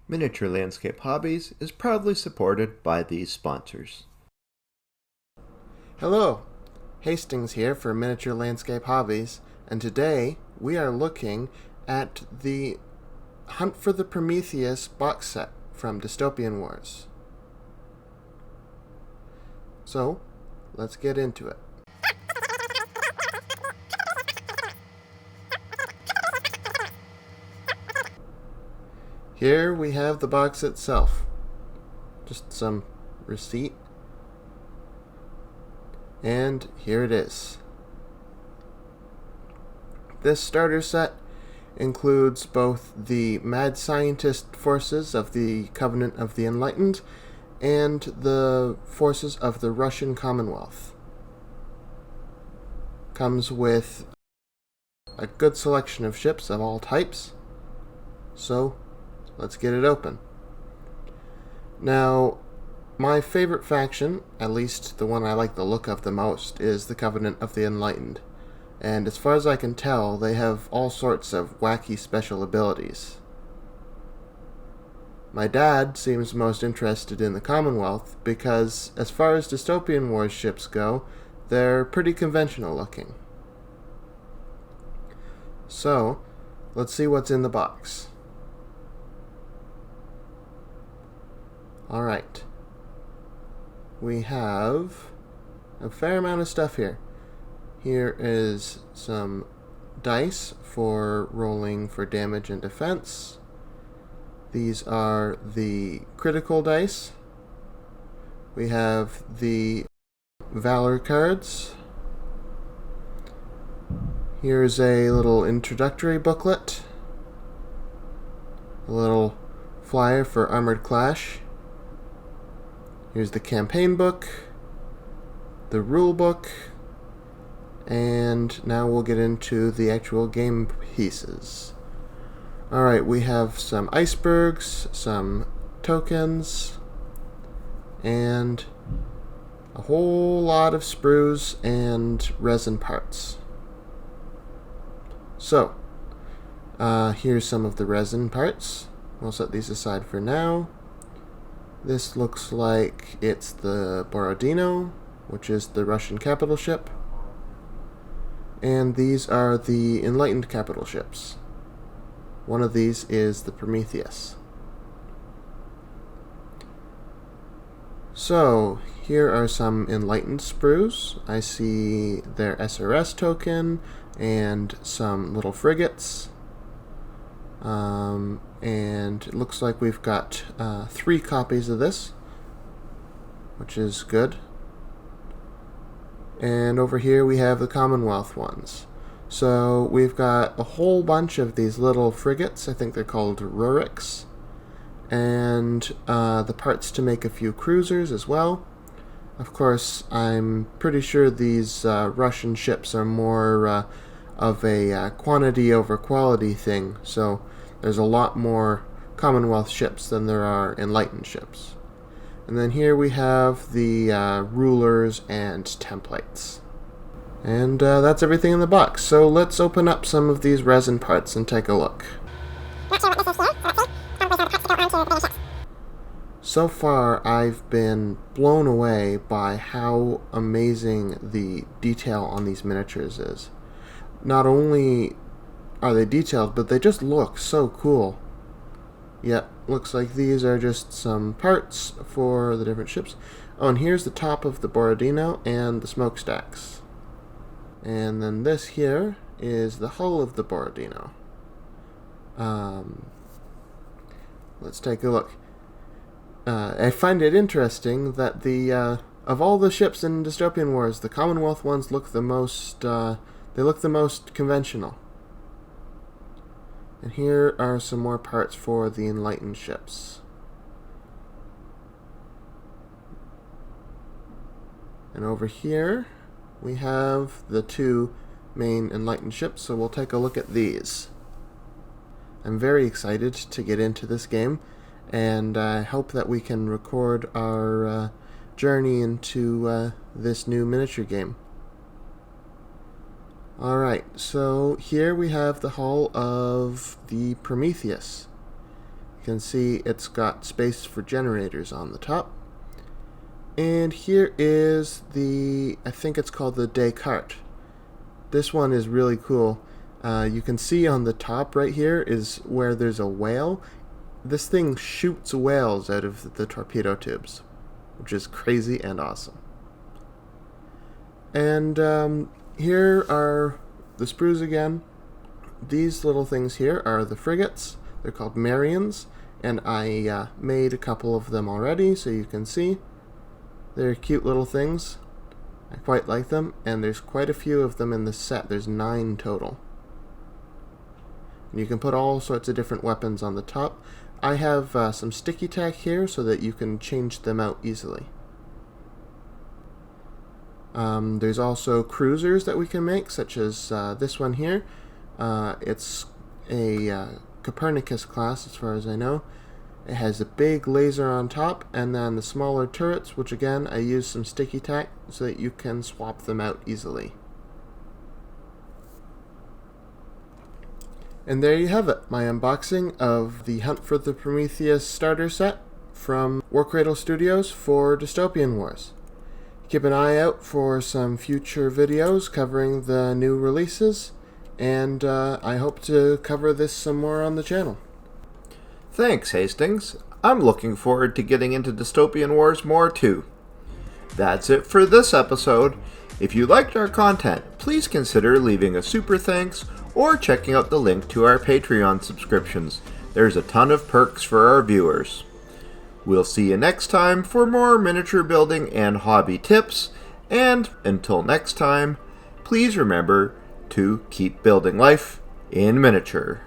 Miniature Landscape Hobbies is proudly supported by these sponsors. Hello, Hastings here for Miniature Landscape Hobbies, and today we are looking at the Hunt for the Prometheus box set from Dystopian Wars. So, let's get into it. Here we have the box itself. Just some receipt. And here it is. This starter set includes both the mad scientist forces of the Covenant of the Enlightened and the forces of the Russian Commonwealth. Comes with a good selection of ships of all types. So, let's get it open. Now, my favorite faction, at least the one I like the look of the most, is the Covenant of the Enlightened. And as far as I can tell, they have all sorts of wacky special abilities. My dad seems most interested in the Commonwealth because, as far as Dystopian Wars ships go, they're pretty conventional looking. So, let's see what's in the box. Alright. We have a fair amount of stuff here. Here is some dice for rolling for damage and defense. These are the critical dice. We have the Valor cards. Here's a little introductory booklet. A little flyer for Armored Clash. Here's the campaign book, the rule book, and now we'll get into the actual game pieces. Alright, we have some icebergs, some tokens, and a whole lot of sprues and resin parts. So, here's some of the resin parts. We'll set these aside for now. This looks like it's the Borodino, which is the Russian capital ship. And these are the Enlightened capital ships. One of these is the Prometheus. So, here are some Enlightened sprues. I see their SRS token and some little frigates. And it looks like we've got 3 copies of this, which is good. And over here we have the Commonwealth ones. So we've got a whole bunch of these little frigates. I think they're called Ruriks. And the parts to make a few cruisers as well. Of course, I'm pretty sure these Russian ships are more of a quantity over quality thing. So there's a lot more Commonwealth ships than there are Enlightened ships. And then here we have the rulers and templates. And that's everything in the box. So let's open up some of these resin parts and take a look. So far, I've been blown away by how amazing the detail on these miniatures is. Not only are they detailed, but they just look so cool. Yep, looks like these are just some parts for the different ships. Oh, and here's the top of the Borodino and the smokestacks. And then this here is the hull of the Borodino. Let's take a look. I find it interesting that of all the ships in Dystopian Wars, the Commonwealth ones look the most conventional. And here are some more parts for the Enlightened ships. And over here, we have the 2 main Enlightened ships, so we'll take a look at these. I'm very excited to get into this game, and I hope that we can record our journey into this new miniature game. Alright, so here we have the hull of the Prometheus. can see it's got space for generators on the top. And here is I think it's called the Descartes. This one is really cool. You can see on the top right here is where there's a whale. This thing shoots whales out of the torpedo tubes, which is crazy and awesome. And here are the sprues again. These little things here are the frigates. They're called Marians, and I made a couple of them already, so you can see. They're cute little things. I quite like them, and there's quite a few of them in the set. There's 9 total. And you can put all sorts of different weapons on the top. I have some sticky tack here so that you can change them out easily. There's also cruisers that we can make, such as this one here. It's a Copernicus class, as far as I know. It has a big laser on top, and then the smaller turrets, which again, I use some sticky tack so that you can swap them out easily. And there you have it, my unboxing of the Hunt for the Prometheus starter set from Warcradle Studios for Dystopian Wars. Keep an eye out for some future videos covering the new releases, and I hope to cover this some more on the channel. Thanks, Hastings. I'm looking forward to getting into Dystopian Wars more too. That's it for this episode. If you liked our content, please consider leaving a super thanks or checking out the link to our Patreon subscriptions. There's a ton of perks for our viewers. We'll see you next time for more miniature building and hobby tips, and until next time, please remember to keep building life in miniature.